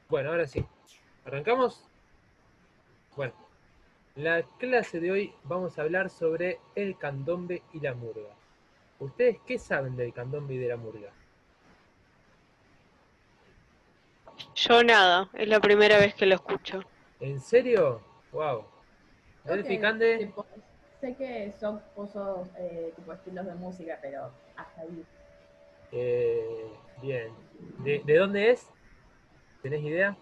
Bueno, ahora sí. ¿Arrancamos? Bueno, en la clase de hoy vamos a hablar sobre el candombe y la murga. ¿Ustedes qué saben del candombe y de la murga? Yo nada, es la primera vez que lo escucho. ¿En serio? ¡Wow! Creo Delphi que Cande, sé que son cosas tipo estilos de música, pero hasta ahí. bien. ¿De dónde es? ¿Tenés idea?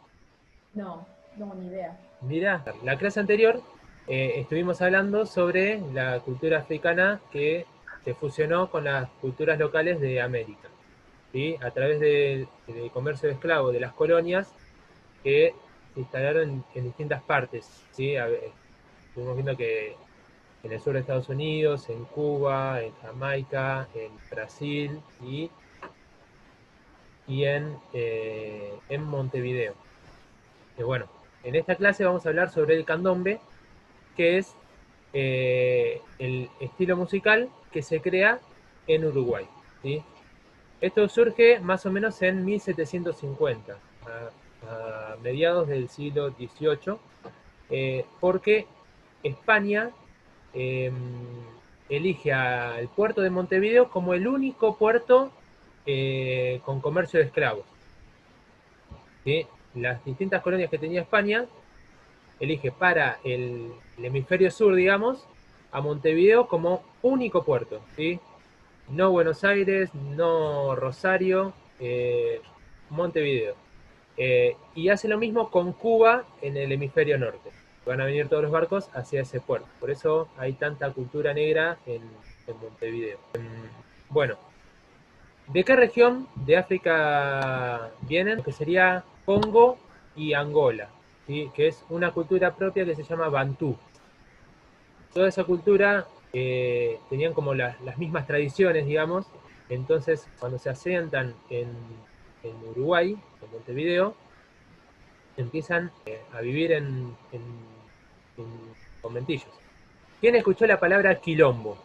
No, no, ni idea. Mirá, la clase anterior estuvimos hablando sobre la cultura africana que se fusionó con las culturas locales de América, ¿sí? A través del comercio de esclavos de las colonias que se instalaron en distintas partes, ¿sí? Estuvimos viendo que en el sur de Estados Unidos, en Cuba, en Jamaica, en Brasil y en Montevideo. Bueno, en esta clase vamos a hablar sobre el candombe, que es el estilo musical que se crea en Uruguay, ¿sí? Esto surge más o menos en 1750, a mediados del siglo XVIII, porque España eh, elige al puerto de Montevideo como el único puerto con comercio de esclavos, ¿sí? Las distintas colonias que tenía España elige para el hemisferio sur, digamos, a Montevideo como único puerto, ¿sí? No Buenos Aires, no Rosario, Montevideo. Y hace lo mismo con Cuba en el hemisferio norte. Van a venir todos los barcos hacia ese puerto. Por eso hay tanta cultura negra en Montevideo. Bueno, ¿de qué región de África vienen? Que sería Congo y Angola, ¿sí? Que es una cultura propia que se llama Bantú. Toda esa cultura tenían como las mismas tradiciones, digamos. Entonces, cuando se asientan en Uruguay, en Montevideo, empiezan a vivir en conventillos. ¿Quién escuchó la palabra quilombo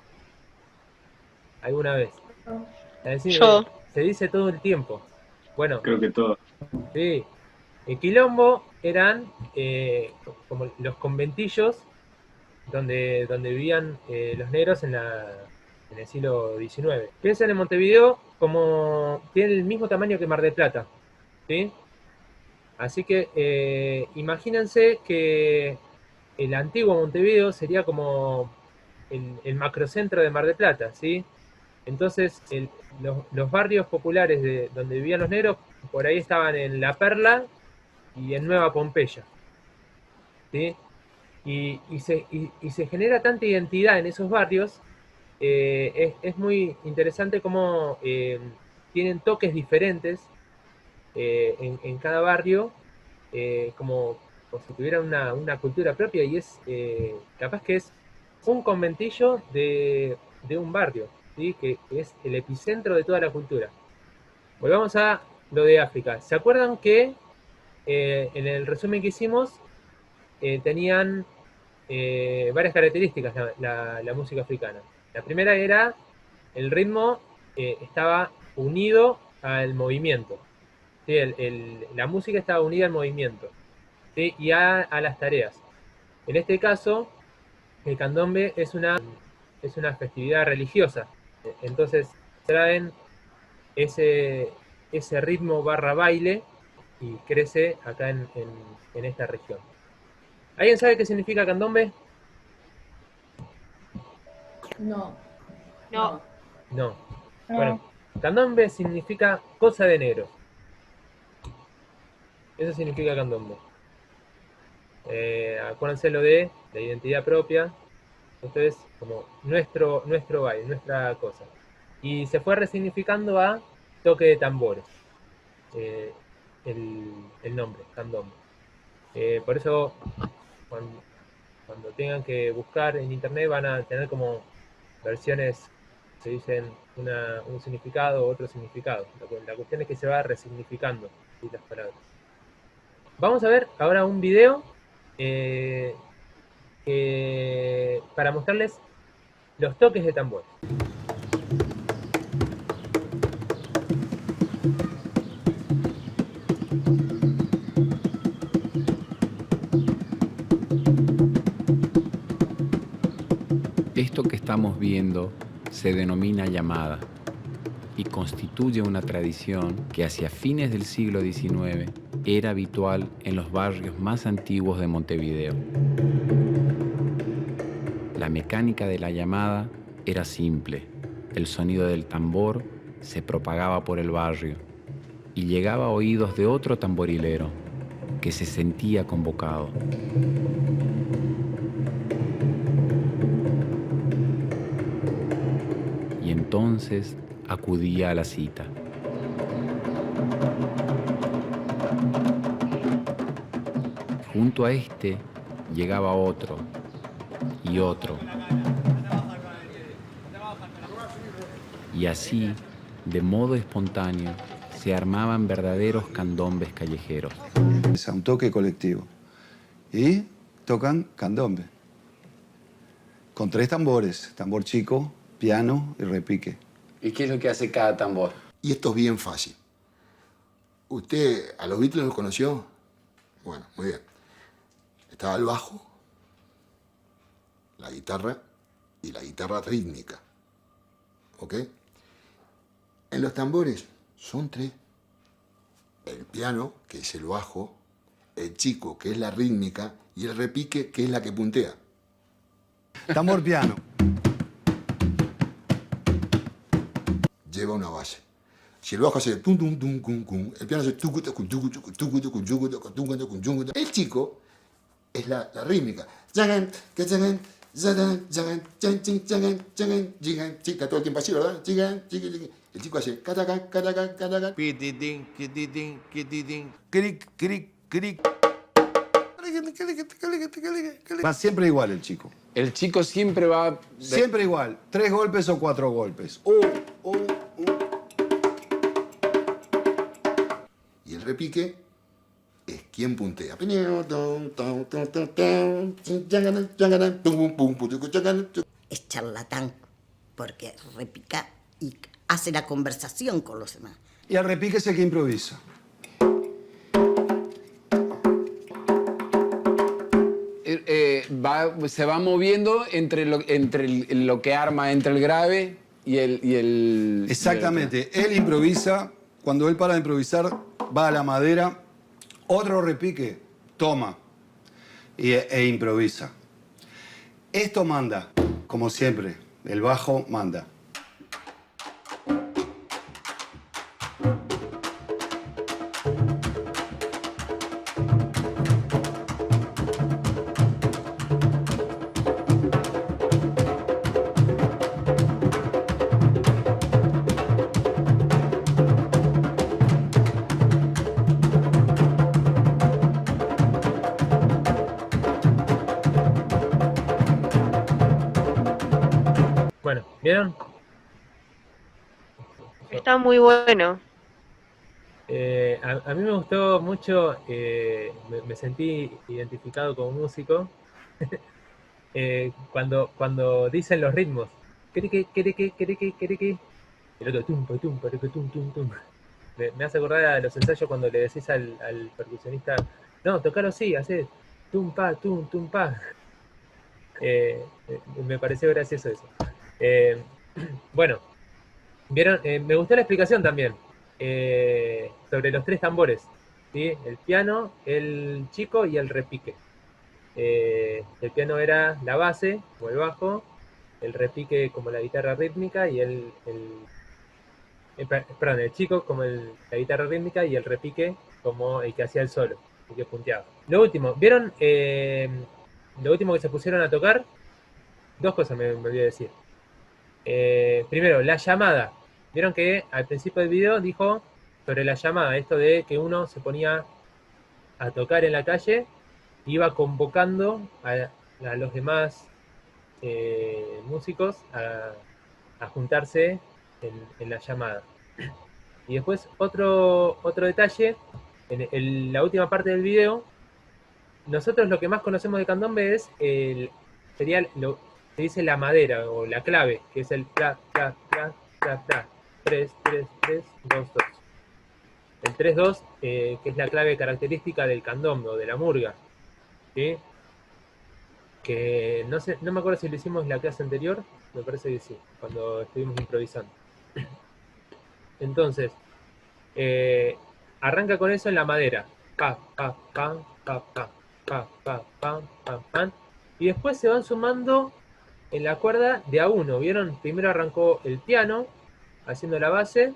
alguna vez? No. Es decir, Yo, se dice todo el tiempo. Bueno, Creo que todo. sí, el quilombo eran como los conventillos donde vivían los negros en el siglo XIX. Piensen en Montevideo como tiene el mismo tamaño que Mar del Plata, ¿sí? Así que imagínense que el antiguo Montevideo sería como el macrocentro de Mar del Plata, ¿sí? Entonces los barrios populares de donde vivían los negros, por ahí estaban en La Perla y en Nueva Pompeya, ¿sí? Y se genera tanta identidad en esos barrios, es muy interesante cómo tienen toques diferentes en cada barrio, como si tuvieran una cultura propia y es capaz que es un conventillo de un barrio, ¿sí? Que es el epicentro de toda la cultura. Volvamos a lo de África. ¿Se acuerdan que en el resumen que hicimos tenían varias características la música africana? La primera era el ritmo estaba unido al movimiento. ¿Sí? La música estaba unida al movimiento, ¿sí? Y a las tareas. En este caso, el candombe es una festividad religiosa. Entonces traen ese ritmo barra baile y crece acá en esta región. ¿Alguien sabe qué significa candombe? No, no. no. No. Bueno, No. candombe significa cosa de negro. Eso significa candombe. Acuérdense lo de la identidad propia. Entonces, como nuestro baile, nuestra cosa. Y se fue resignificando a toque de tambores, eh, el nombre, candombe. Por eso, cuando tengan que buscar en internet, van a tener como versiones que dicen un significado o otro significado. La cuestión es que se va resignificando, ¿sí? Las palabras. Vamos a ver ahora un video eh, para mostrarles los toques de tambor. Esto que estamos viendo se denomina llamada y constituye una tradición que hacia fines del siglo XIX era habitual en los barrios más antiguos de Montevideo. La mecánica de la llamada era simple. El sonido del tambor se propagaba por el barrio y llegaba a oídos de otro tamborilero que se sentía convocado. Y entonces acudía a la cita. Junto a este llegaba otro y otro. Y así, de modo espontáneo, se armaban verdaderos candombes callejeros. Es un toque colectivo. Y tocan candombe. Con 3 tambores, tambor chico, piano y repique. ¿Y qué es lo que hace cada tambor? Y esto es bien fácil. ¿Usted a los Beatles los conoció? Bueno, muy bien. Estaba el bajo, la guitarra y la guitarra rítmica. ¿Ok? En los tambores son 3. El piano, que es el bajo, el chico, que es la rítmica, y el repique, que es la que puntea. Tambor piano. Lleva una base. Si el bajo hace tum tum tum cum cum, el piano hace tucu tucu tucu tucu tucu tucu tucu tucu tucu tucu tucu. El chico es la rítmica. Chagan, que chagan, chagan, chagan, chan chin chagan, chagan, chigan, chica todo el tiempo así, ¿verdad? Chigan, chiqui, chiqui. El chico hace cataca, cataca, cataca. Pititín, quititín, quititín. Cric, cric, cric. Va siempre igual el chico. El chico siempre va... Siempre igual. 3 golpes o 4 golpes. Y el repique es quien puntea. Es charlatán, porque repica y hace la conversación con los demás. Y el repique es el que improvisa. Se va moviendo entre lo que arma entre el grave y el... Exactamente. Él improvisa. Cuando él para de improvisar, va a la madera. Otro repique, toma. E improvisa. Esto manda, como siempre. El bajo manda. Bueno, ¿vieron? Está muy bueno. A mí me gustó mucho, me sentí identificado como músico cuando dicen los ritmos. Querique, querique, querique, querique. El otro tumpa, tumpa, tum, tum, tum. Me hace acordar a los ensayos cuando le decís al percusionista, no, tocalo así, hace tumpa, tumpa. Me pareció gracioso eso. Bueno, vieron, me gustó la explicación también sobre los 3 tambores, ¿sí? El piano, el chico y el repique. El piano era la base, o el bajo, el repique como la guitarra rítmica y el chico como la guitarra rítmica y el repique como el que hacía el solo, el que punteaba. Lo último, ¿vieron? Lo último que se pusieron a tocar, 2 cosas me olvidé decir. Primero, la llamada. Vieron que al principio del video dijo sobre la llamada, esto de que uno se ponía a tocar en la calle, iba convocando a los demás músicos a juntarse en la llamada. Y después otro detalle, en la última parte del video, nosotros lo que más conocemos de candombe es sería lo se dice la madera o la clave, que es el tra, tra, tra, tra, tra, 3, 3, 3, 2, 2. El 3, 2, que es la clave característica del candombe o de la murga, ¿sí? que no sé, no me acuerdo si lo hicimos en la clase anterior, me parece que sí, cuando estuvimos improvisando. Entonces, eh, arranca con eso en la madera. Pa, pa, pa, pa, pa, pa, pa, pa, pa, pa. Y después se van sumando en la cuerda de a uno. ¿Vieron? Primero arrancó el piano, haciendo la base.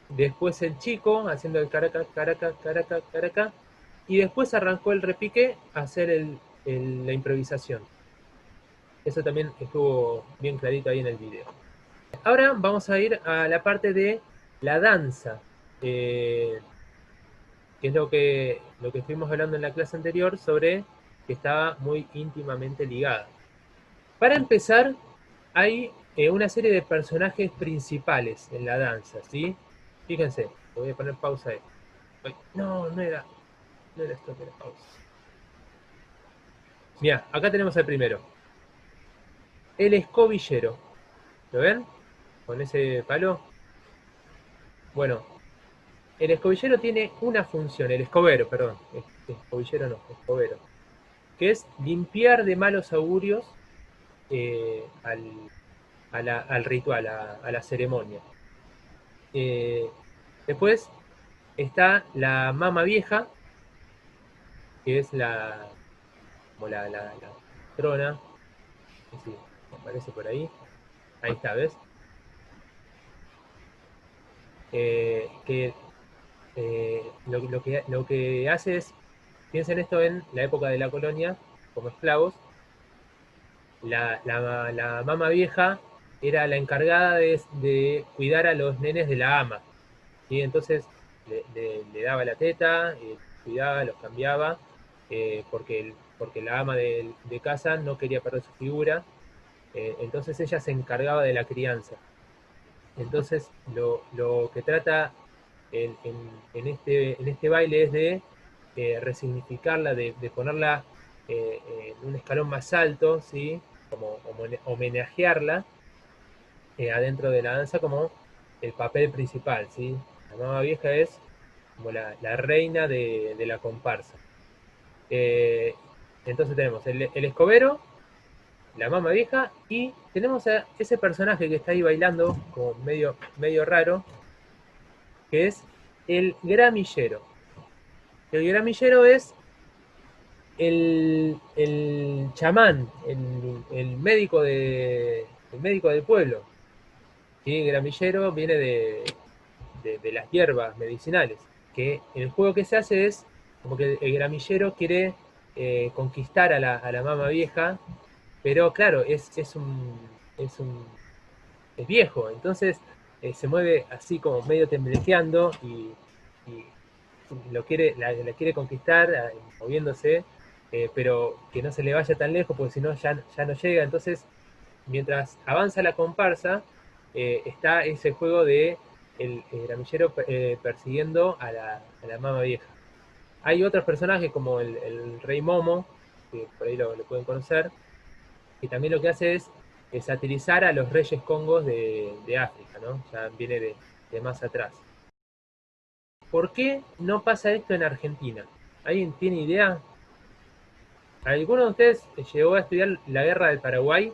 Después el chico, haciendo el caraca, caraca, caraca, caraca. Y después arrancó el repique a hacer la improvisación. Eso también estuvo bien clarito ahí en el video. Ahora vamos a ir a la parte de la danza, que es lo que estuvimos hablando en la clase anterior sobre que estaba muy íntimamente ligada. Para empezar, hay una serie de personajes principales en la danza, ¿sí? Fíjense, voy a poner pausa ahí. No, no era esto que era pausa. Mira, acá tenemos el primero. El escobillero. ¿Lo ven? Con ese palo. Bueno, el escobillero tiene una función, el escobero, perdón. Escobillero no, escobero. Que es limpiar de malos augurios al ritual, a la ceremonia. Después está la mama vieja, que es como la trona. Sí, aparece por ahí. Ahí está, ¿ves? Que lo que hace es, piensen esto en la época de la colonia, como esclavos, la mama vieja era la encargada de cuidar a los nenes de la ama. ¿Sí? Entonces le daba la teta, cuidaba, los cambiaba, porque la ama de casa no quería perder su figura, entonces ella se encargaba de la crianza. Entonces lo que trata en este baile es de resignificarla, de ponerla en un escalón más alto, ¿sí? Como homenajearla adentro de la danza como el papel principal, ¿sí? La mama vieja es como la reina de la comparsa. Eh, entonces tenemos el escobero, la mama vieja, y tenemos a ese personaje que está ahí bailando como medio raro, que es el gramillero. El gramillero es el chamán, el médico del pueblo. ¿Sí? Gramillero viene de las hierbas medicinales, que el juego que se hace es como que el gramillero quiere conquistar a la mama vieja, pero claro, es viejo, entonces se mueve así como medio temblequeando y la quiere conquistar moviéndose, pero que no se le vaya tan lejos porque si no ya no llega. Entonces, mientras avanza la comparsa, está ese juego de el gramillero persiguiendo a la mama vieja. Hay otros personajes como el Rey Momo, que por ahí lo pueden conocer, que también lo que hace es satirizar a los reyes congos de África, ¿no? Ya viene de más atrás. ¿Por qué no pasa esto en Argentina? ¿Alguien tiene idea? ¿Alguno de ustedes llegó a estudiar la guerra del Paraguay?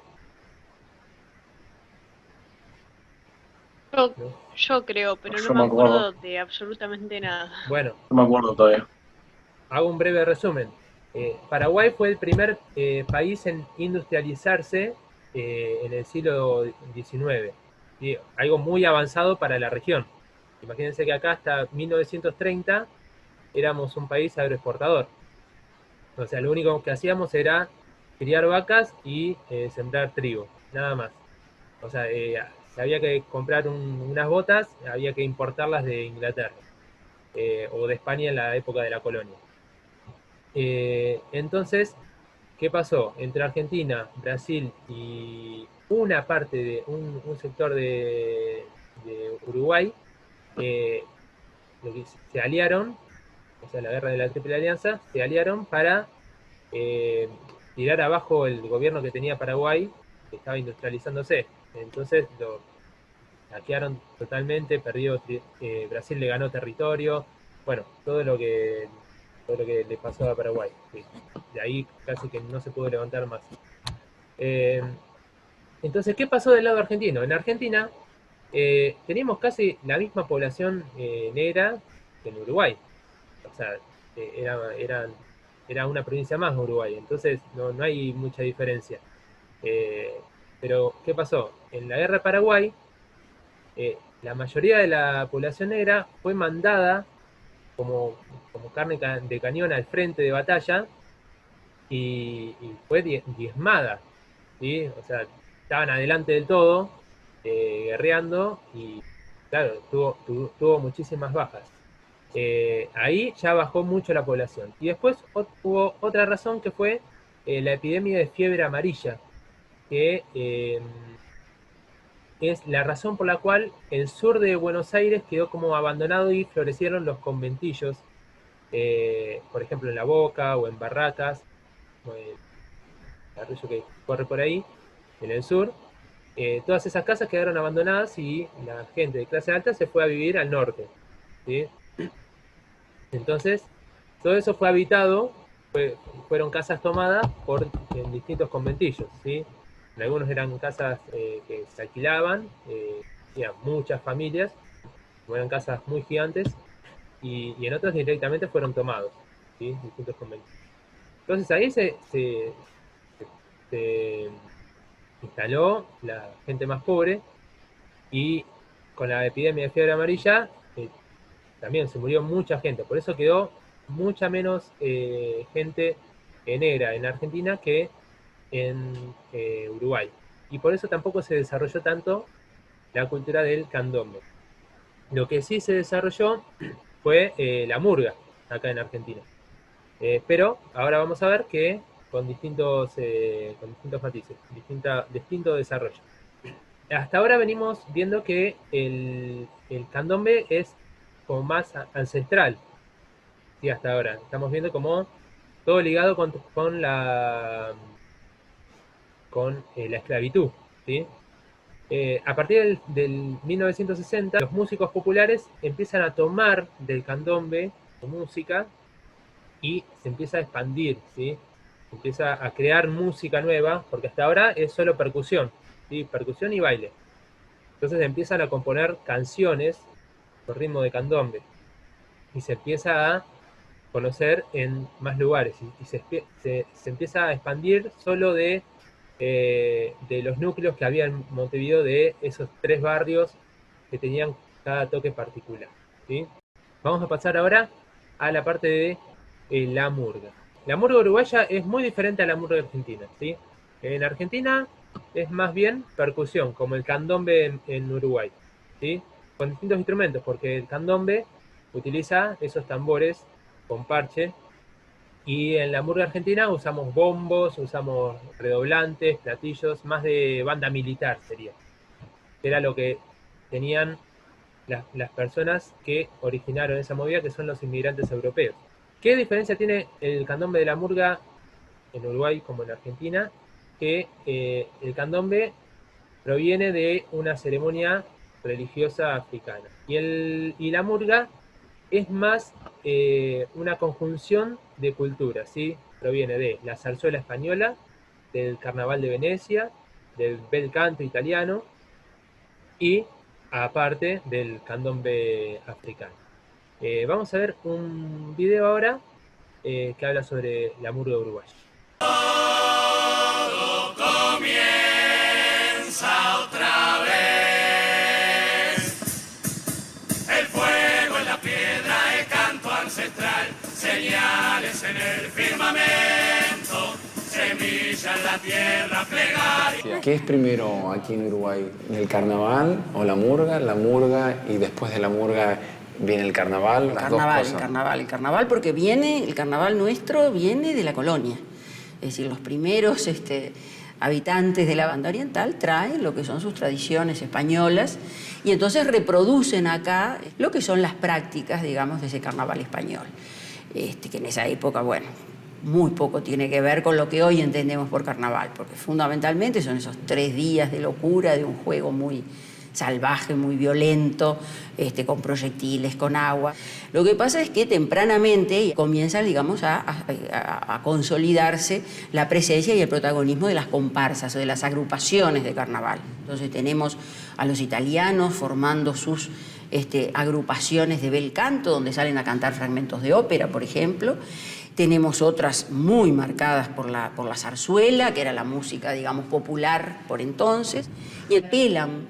Yo, ¿No? yo creo, pero no Yo me me acuerdo. acuerdo de absolutamente nada. Bueno, No me acuerdo todavía. hago un breve resumen. Paraguay fue el primer país en industrializarse en el siglo XIX. ¿Sí? Algo muy avanzado para la región. Imagínense que acá hasta 1930 éramos un país agroexportador. O sea, lo único que hacíamos era criar vacas y sembrar trigo, nada más. O sea, si había que comprar unas botas, había que importarlas de Inglaterra o de España en la época de la colonia. Entonces, ¿qué pasó? Entre Argentina, Brasil y una parte de un sector de Uruguay, eh, se aliaron, o sea, la guerra de la Triple Alianza, se aliaron para tirar abajo el gobierno que tenía Paraguay, que estaba industrializándose. Entonces lo saquearon totalmente, perdió, Brasil le ganó territorio, bueno, todo lo que todo lo que le pasó a Paraguay. Sí. De ahí casi que no se pudo levantar más. Entonces, ¿qué pasó del lado argentino? En Argentina teníamos casi la misma población negra que en Uruguay. O sea, era una provincia más Uruguay, entonces no hay mucha diferencia. Pero, ¿qué pasó? En la guerra de Paraguay, la mayoría de la población negra fue mandada como carne de cañón al frente de batalla y fue diezmada, ¿sí? O sea, estaban adelante del todo, guerreando, y claro, tuvo muchísimas bajas. Ahí ya bajó mucho la población. Y después hubo otra razón que fue la epidemia de fiebre amarilla, que es la razón por la cual el sur de Buenos Aires quedó como abandonado y florecieron los conventillos, por ejemplo en La Boca o en Barracas, o el arroyo que corre por ahí, en el sur. Todas esas casas quedaron abandonadas y la gente de clase alta se fue a vivir al norte, ¿sí? Entonces, todo eso fue habitado, fueron casas tomadas en distintos conventillos, ¿sí? En algunos eran casas que se alquilaban, había muchas familias, eran casas muy gigantes, y en otros directamente fueron tomados, ¿sí? Distintos conventillos. Entonces ahí se instaló la gente más pobre, y con la epidemia de fiebre amarilla también se murió mucha gente. Por eso quedó mucha menos gente negra en Argentina que en Uruguay. Y por eso tampoco se desarrolló tanto la cultura del candombe. Lo que sí se desarrolló fue la murga acá en Argentina. Pero ahora vamos a ver que con distintos matices, distinto desarrollo. Hasta ahora venimos viendo que el candombe es como más ancestral. Sí, hasta ahora. Estamos viendo como todo ligado con la esclavitud, ¿sí? A partir del 1960, los músicos populares empiezan a tomar del candombe su música y se empieza a expandir, ¿sí? Se empieza a crear música nueva, porque hasta ahora es solo percusión, ¿sí? Percusión y baile. Entonces empiezan a componer canciones con ritmo de candombe y se empieza a conocer en más lugares y se empieza a expandir solo de los núcleos que había en Montevideo, de esos 3 barrios que tenían cada toque particular, ¿sí? Vamos a pasar ahora a la parte de la murga. La murga uruguaya es muy diferente a la murga argentina, ¿sí? En Argentina es más bien percusión, como el candombe en Uruguay, ¿sí? Con distintos instrumentos, porque el candombe utiliza esos tambores con parche, y en la murga argentina usamos bombos, usamos redoblantes, platillos, más de banda militar sería. Era lo que tenían las personas que originaron esa movida, que son los inmigrantes europeos. ¿Qué diferencia tiene el candombe de la murga en Uruguay como en Argentina? Que el candombe proviene de una ceremonia religiosa africana. Y la murga es más una conjunción de culturas, ¿sí? Proviene de la zarzuela española, del carnaval de Venecia, del bel canto italiano y aparte del candombe africano. Vamos a ver un video ahora que habla sobre la murga uruguaya. Todo comienza otra vez. El fuego en la piedra, el canto ancestral, señales en el firmamento, semilla en la tierra, plegaria. ¿Qué es primero aquí en Uruguay? ¿El carnaval o la murga? La murga y después de la murga viene el carnaval. Las dos cosas. El carnaval, porque el carnaval nuestro viene de la colonia. Es decir, los primeros habitantes de la banda oriental traen lo que son sus tradiciones españolas y entonces reproducen acá lo que son las prácticas, digamos, de ese carnaval español. Que en esa época, bueno, muy poco tiene que ver con lo que hoy entendemos por carnaval, porque fundamentalmente son esos 3 días de locura, de un juego muy salvaje, muy violento, con proyectiles, con agua. Lo que pasa es que tempranamente comienza, digamos, a consolidarse la presencia y el protagonismo de las comparsas o de las agrupaciones de carnaval. Entonces tenemos a los italianos formando sus agrupaciones de bel canto, donde salen a cantar fragmentos de ópera, por ejemplo. Tenemos otras muy marcadas por la zarzuela, que era la música, digamos, popular por entonces, y apelan,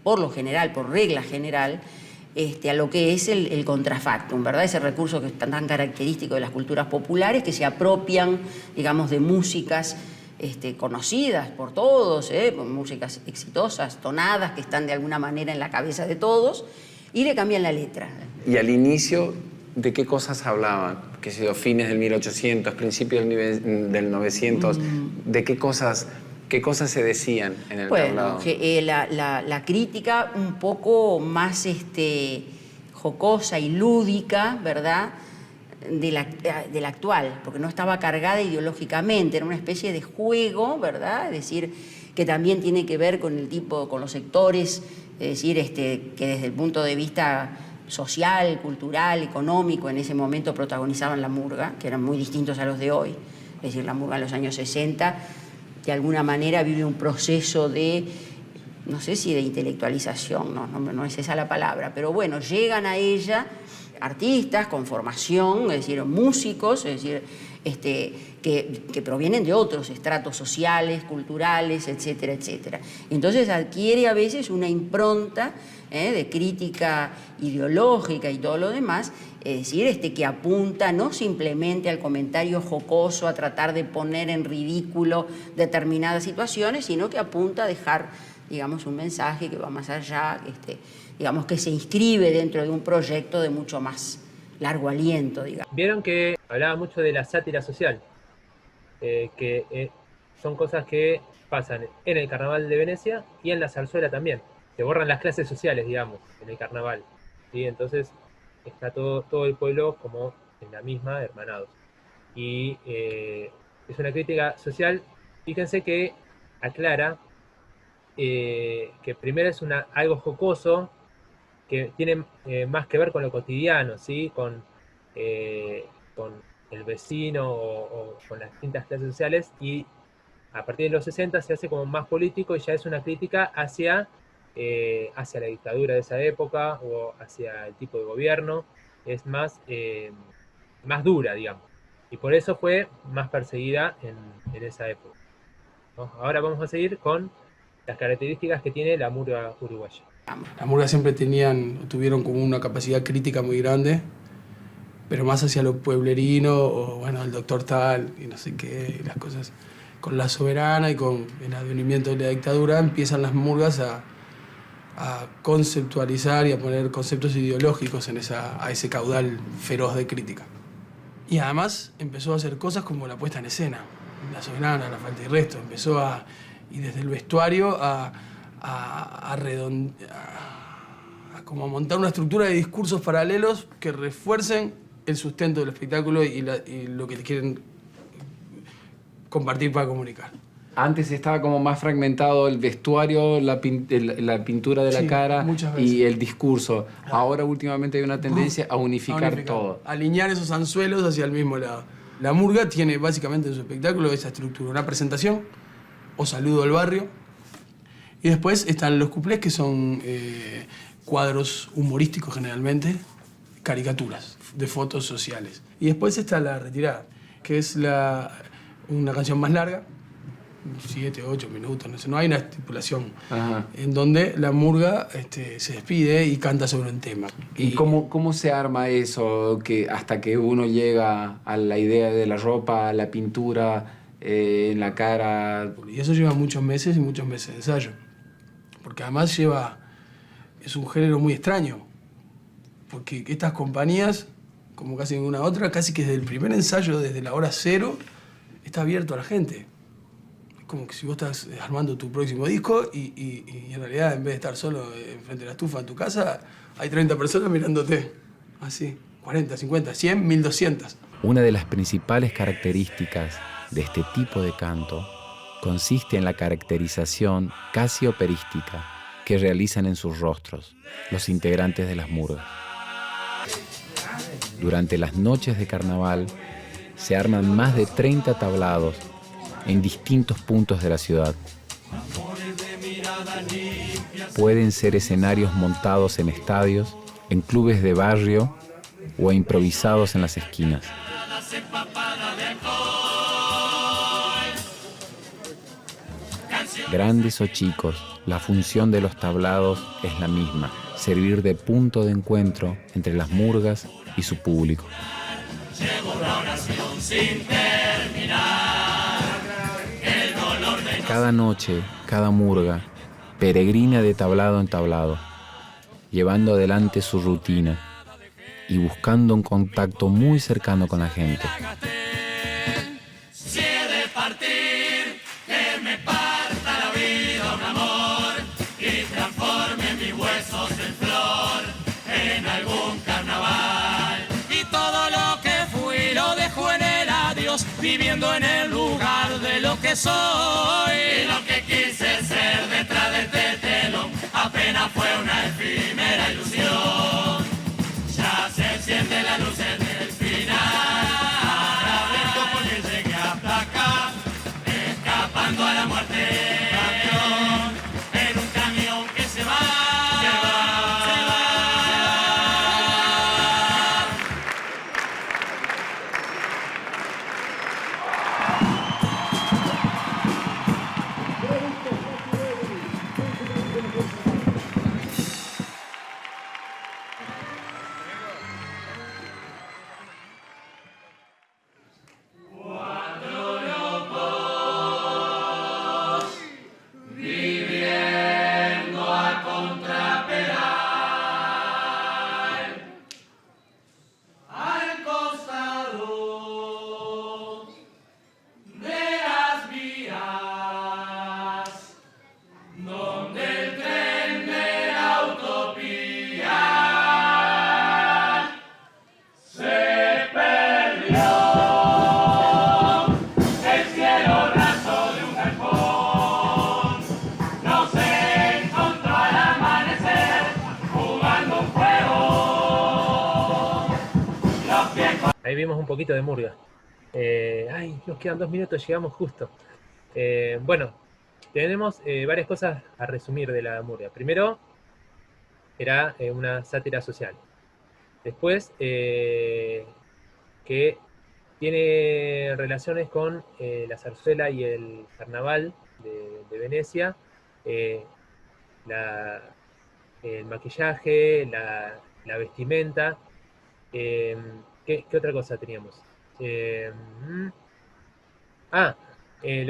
por lo general, por regla general, a lo que es el contrafactum, ¿verdad? Ese recurso que es tan característico de las culturas populares, que se apropian, digamos, de músicas conocidas por todos, músicas exitosas, tonadas, que están de alguna manera en la cabeza de todos, y le cambian la letra. Y al inicio, ¿de qué cosas hablaban? ¿Qué sé yo, fines del 1800, principios del 900? ¿De qué cosas se decían en el tablado? La crítica un poco más jocosa y lúdica, ¿verdad?, de la actual, porque no estaba cargada ideológicamente, era una especie de juego, ¿verdad? Es decir, que también tiene que ver con los sectores, es decir, que desde el punto de vista social, cultural, económico, en ese momento protagonizaban la murga, que eran muy distintos a los de hoy. Es decir, la murga en los años 60, de alguna manera vive un proceso de, no sé si de intelectualización, no es esa la palabra, pero bueno, llegan a ella artistas con formación, es decir, músicos, es decir, que provienen de otros estratos sociales, culturales, etcétera, etcétera. Entonces adquiere a veces una impronta de crítica ideológica y todo lo demás, es decir, que apunta no simplemente al comentario jocoso, a tratar de poner en ridículo determinadas situaciones, sino que apunta a dejar, digamos, un mensaje que va más allá, digamos, que se inscribe dentro de un proyecto de mucho más largo aliento, digamos. Vieron que hablaba mucho de la sátira social, que son cosas que pasan en el Carnaval de Venecia y en la zarzuela también. Se borran las clases sociales, digamos, en el carnaval, ¿sí? Entonces está todo el pueblo como en la misma, hermanados. Y es una crítica social. Fíjense que aclara que primero es algo jocoso, que tiene más que ver con lo cotidiano, ¿sí? Con el vecino o con las distintas clases sociales, y a partir de los 60 se hace como más político y ya es una crítica hacia la dictadura de esa época o hacia el tipo de gobierno. Es más dura, digamos, y por eso fue más perseguida en esa época, ¿no? Ahora vamos a seguir con las características que tiene la murga uruguaya. Las murgas siempre tuvieron como una capacidad crítica muy grande, pero más hacia lo pueblerino, o bueno, el doctor tal, y no sé qué, y las cosas. Con la soberana y con el advenimiento de la dictadura empiezan las murgas a conceptualizar y a poner conceptos ideológicos a ese caudal feroz de crítica. Y además empezó a hacer cosas como la puesta en escena, la soberana, la falta y resto, y desde el vestuario como a montar una estructura de discursos paralelos que refuercen el sustento del espectáculo y lo que quieren compartir para comunicar. Antes estaba como más fragmentado el vestuario, la pintura de la cara y el discurso. Ahora últimamente hay una tendencia a unificar todo. Alinear esos anzuelos hacia el mismo lado. La murga tiene básicamente en su espectáculo esa estructura, una presentación o saludo al barrio. Y después están los cuplés, que son cuadros humorísticos generalmente, caricaturas de fotos sociales. Y después está la retirada, que es una canción más larga, 7, 8 minutos, no sé, no hay una estipulación. Ajá. En donde la murga se despide y canta sobre un tema. ¿Y cómo se arma eso hasta que uno llega a la idea de la ropa, la pintura en la cara? Y eso lleva muchos meses y muchos meses de ensayo. Porque además es un género muy extraño. Porque estas compañías, como casi ninguna otra, casi que desde el primer ensayo, desde la hora cero, está abierto a la gente. Como que si vos estás armando tu próximo disco y en realidad, en vez de estar solo enfrente de la estufa en tu casa, hay 30 personas mirándote. Así, 40, 50, 100, 1200. Una de las principales características de este tipo de canto consiste en la caracterización casi operística que realizan en sus rostros los integrantes de las murgas. Durante las noches de carnaval se arman más de 30 tablados en distintos puntos de la ciudad. Pueden ser escenarios montados en estadios, en clubes de barrio o improvisados en las esquinas. Grandes o chicos, la función de los tablados es la misma, servir de punto de encuentro entre las murgas y su público. Cada noche, cada murga, peregrina de tablado en tablado, llevando adelante su rutina y buscando un contacto muy cercano con la gente. Si he de partir, que me parta la vida un amor y transforme mis huesos en flor en algún carnaval. Y todo lo que fui lo dejo en el adiós, viviendo en el lugar de lo que soy. Y lo que quise ser detrás de este telón apenas fue una efímera ilusión. Ya se enciende la luz en el final. Lamento porque llegué hasta acá, escapando a la muerte. En un camión que se va, se va, se va. Viviendo a contrapedal, al costado de las vías, donde el tren de la utopía se perdió. El cielo raso de un galpón no se encontró al amanecer jugando un juego. Los pies Ahí vimos un poquito de murga. Ay, nos quedan 2 minutos, llegamos justo. Bueno, tenemos varias cosas a resumir de la murga. Primero, era una sátira social. Después, que tiene relaciones con la zarzuela y el carnaval de Venecia, el maquillaje, la vestimenta. ¿Qué otra cosa teníamos? Lo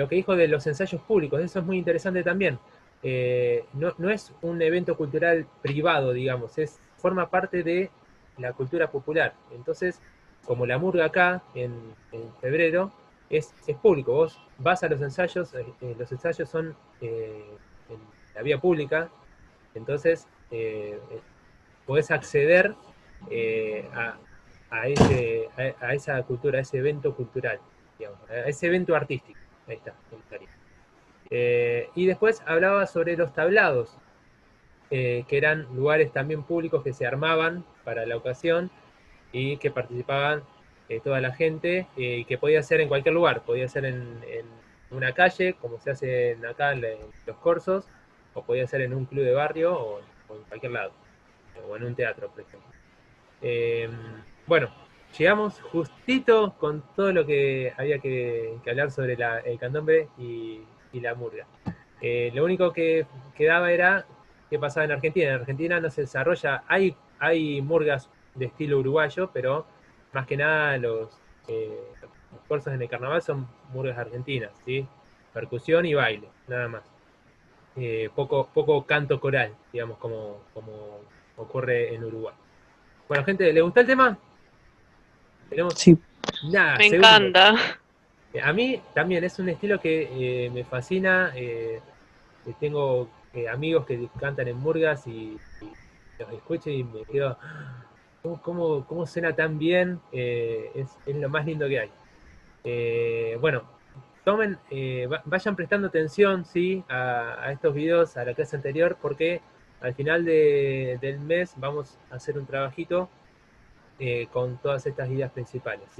que dijo de los ensayos públicos, eso es muy interesante también. No es un evento cultural privado, digamos, forma parte de la cultura popular. Entonces, como la murga acá, en febrero, es público. Vos vas a los ensayos son en la vía pública, entonces podés acceder a esa cultura, a ese evento cultural, digamos, a ese evento artístico. Ahí está, me gustaría. Y después hablaba sobre los tablados, que eran lugares también públicos que se armaban para la ocasión y que participaban toda la gente, que podía ser en cualquier lugar, podía ser en una calle, como se hace acá en los corsos, o podía ser en un club de barrio o en cualquier lado, o en un teatro, por ejemplo. Bueno, llegamos justito con todo lo que había que hablar sobre el candombe y la murga. Lo único que quedaba era qué pasaba en Argentina. En Argentina no se desarrolla, hay murgas de estilo uruguayo, pero más que nada los cursos en el carnaval son murgas argentinas, ¿sí? Percusión y baile, nada más. Poco canto coral, digamos, como ocurre en Uruguay. Bueno, gente, ¿les gustó el tema? Tenemos Sí. nada, Me segundos. encanta. A mí también es un estilo que me fascina. Tengo amigos que cantan en murgas y los escucho y me quedo, ¿cómo suena tan bien? Es lo más lindo que hay. Bueno, vayan prestando atención, ¿sí? a estos videos, a la clase anterior, porque al final del mes vamos a hacer un trabajito con todas estas ideas principales, ¿sí?